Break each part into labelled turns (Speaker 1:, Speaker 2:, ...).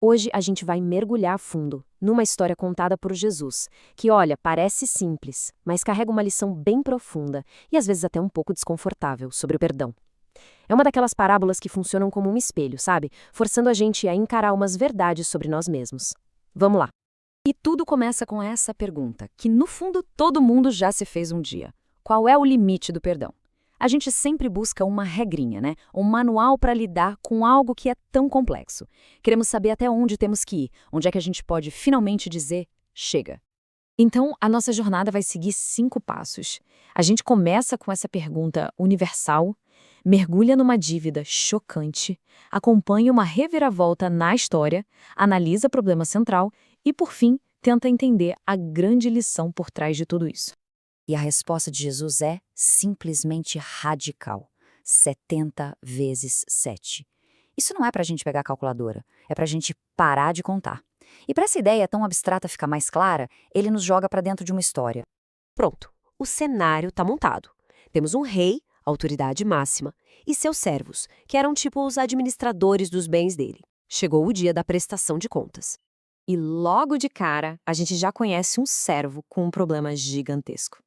Speaker 1: Hoje a gente vai mergulhar a fundo numa história contada por Jesus, que, olha, parece simples, mas carrega uma lição bem profunda e às vezes até um pouco desconfortável sobre o perdão. É uma daquelas parábolas que funcionam como um espelho, sabe? Forçando a gente a encarar umas verdades sobre nós mesmos. Vamos lá. E tudo começa com essa pergunta, que no fundo todo mundo já se fez um dia. Qual é o limite do perdão? A gente sempre busca uma regrinha, né? Um manual para lidar com algo que é tão complexo. Queremos saber até onde temos que ir, onde é que a gente pode finalmente dizer chega. Então, a nossa jornada vai seguir 5 passos. A gente começa com essa pergunta universal, mergulha numa dívida chocante, acompanha uma reviravolta na história, analisa o problema central e, por fim, tenta entender a grande lição por trás de tudo isso.
Speaker 2: E a resposta de Jesus é simplesmente radical. 70 vezes 7. Isso não é para a gente pegar a calculadora, é para a gente parar de contar. E para essa ideia tão abstrata ficar mais clara, ele nos joga para dentro de uma história.
Speaker 3: Pronto, o cenário está montado. Temos um rei, autoridade máxima, e seus servos, que eram tipo os administradores dos bens dele. Chegou o dia da prestação de contas.
Speaker 1: E logo de cara, a gente já conhece um servo com um problema gigantesco.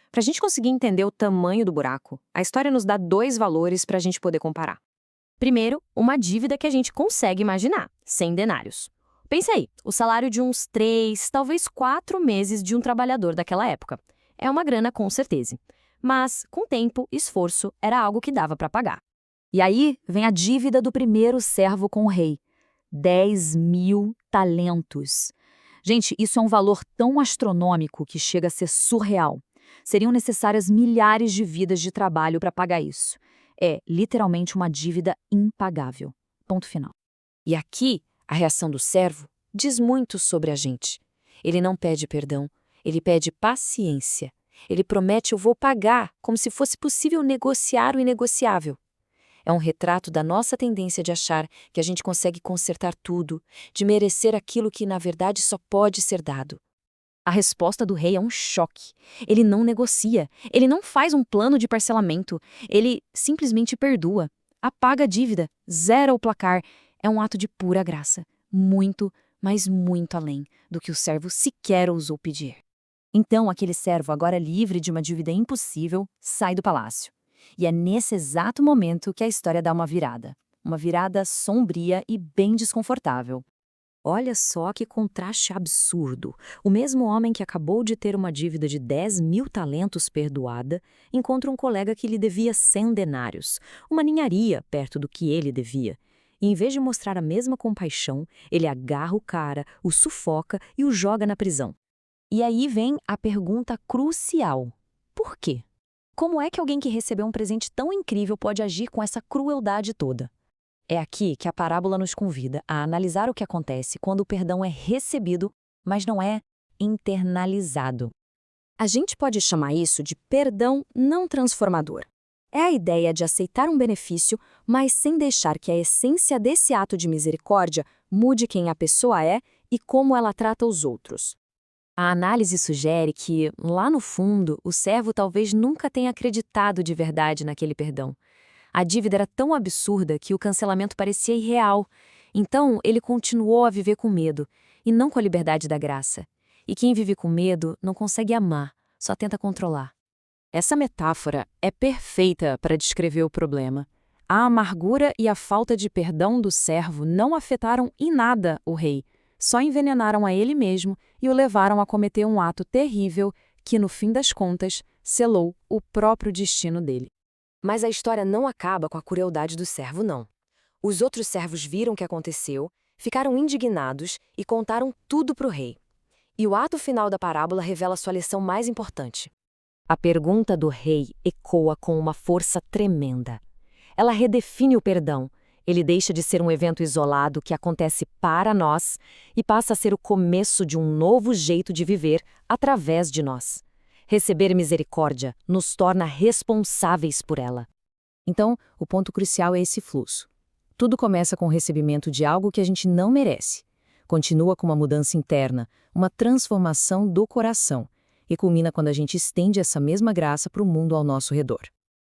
Speaker 1: Para a gente conseguir entender o tamanho do buraco, a história nos dá 2 valores para a gente poder comparar. Primeiro, uma dívida que a gente consegue imaginar, 100 denários. Pense aí, o salário de uns 3, talvez 4 meses de um trabalhador daquela época. É uma grana com certeza. Mas, com tempo, esforço, era algo que dava para pagar.
Speaker 2: E aí vem a dívida do primeiro servo com o rei. 10.000 talentos. Gente, isso é um valor tão astronômico que chega a ser surreal. Seriam necessárias milhares de vidas de trabalho para pagar isso. É literalmente uma dívida impagável. Ponto final.
Speaker 3: E aqui, a reação do servo diz muito sobre a gente. Ele não pede perdão, ele pede paciência. Ele promete eu vou pagar, como se fosse possível negociar o inegociável. É um retrato da nossa tendência de achar que a gente consegue consertar tudo, de merecer aquilo que na verdade só pode ser dado.
Speaker 1: A resposta do rei é um choque. Ele não negocia, ele não faz um plano de parcelamento, ele simplesmente perdoa, apaga a dívida, zera o placar. É um ato de pura graça, muito, mas muito além do que o servo sequer ousou pedir.
Speaker 2: Então, aquele servo, agora livre de uma dívida impossível, sai do palácio. E é nesse exato momento que a história dá uma virada sombria e bem desconfortável.
Speaker 1: Olha só que contraste absurdo. O mesmo homem que acabou de ter uma dívida de 10.000 talentos perdoada, encontra um colega que lhe devia 100 denários, uma ninharia perto do que ele devia. E em vez de mostrar a mesma compaixão, ele agarra o cara, o sufoca e o joga na prisão. E aí vem a pergunta crucial. Por quê? Como é que alguém que recebeu um presente tão incrível pode agir com essa crueldade toda? É aqui que a parábola nos convida a analisar o que acontece quando o perdão é recebido, mas não é internalizado. A gente pode chamar isso de perdão não transformador. É a ideia de aceitar um benefício, mas sem deixar que a essência desse ato de misericórdia mude quem a pessoa é e como ela trata os outros. A análise sugere que, lá no fundo, o servo talvez nunca tenha acreditado de verdade naquele perdão. A dívida era tão absurda que o cancelamento parecia irreal. Então, ele continuou a viver com medo, e não com a liberdade da graça. E quem vive com medo não consegue amar, só tenta controlar. Essa metáfora é perfeita para descrever o problema. A amargura e a falta de perdão do servo não afetaram em nada o rei, só envenenaram a ele mesmo e o levaram a cometer um ato terrível que, no fim das contas, selou o próprio destino dele.
Speaker 3: Mas a história não acaba com a crueldade do servo, não. Os outros servos viram o que aconteceu, ficaram indignados e contaram tudo para o rei. E o ato final da parábola revela sua lição mais importante. A pergunta do rei ecoa com uma força tremenda. Ela redefine o perdão. Ele deixa de ser um evento isolado que acontece para nós e passa a ser o começo de um novo jeito de viver através de nós. Receber misericórdia nos torna responsáveis por ela.
Speaker 1: Então, o ponto crucial é esse fluxo. Tudo começa com o recebimento de algo que a gente não merece. Continua com uma mudança interna, uma transformação do coração. E culmina quando a gente estende essa mesma graça para o mundo ao nosso redor.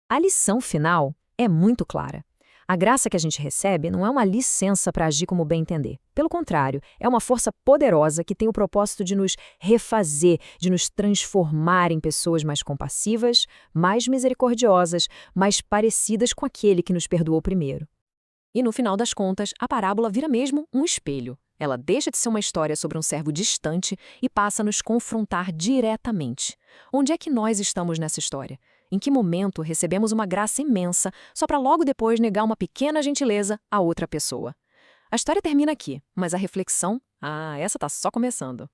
Speaker 1: A lição final é muito clara. A graça que a gente recebe não é uma licença para agir como bem entender. Pelo contrário, é uma força poderosa que tem o propósito de nos refazer, de nos transformar em pessoas mais compassivas, mais misericordiosas, mais parecidas com aquele que nos perdoou primeiro. E no final das contas, a parábola vira mesmo um espelho. Ela deixa de ser uma história sobre um servo distante e passa a nos confrontar diretamente. Onde é que nós estamos nessa história? Em que momento recebemos uma graça imensa só para logo depois negar uma pequena gentileza a outra pessoa? A história termina aqui, mas a reflexão, essa está só começando.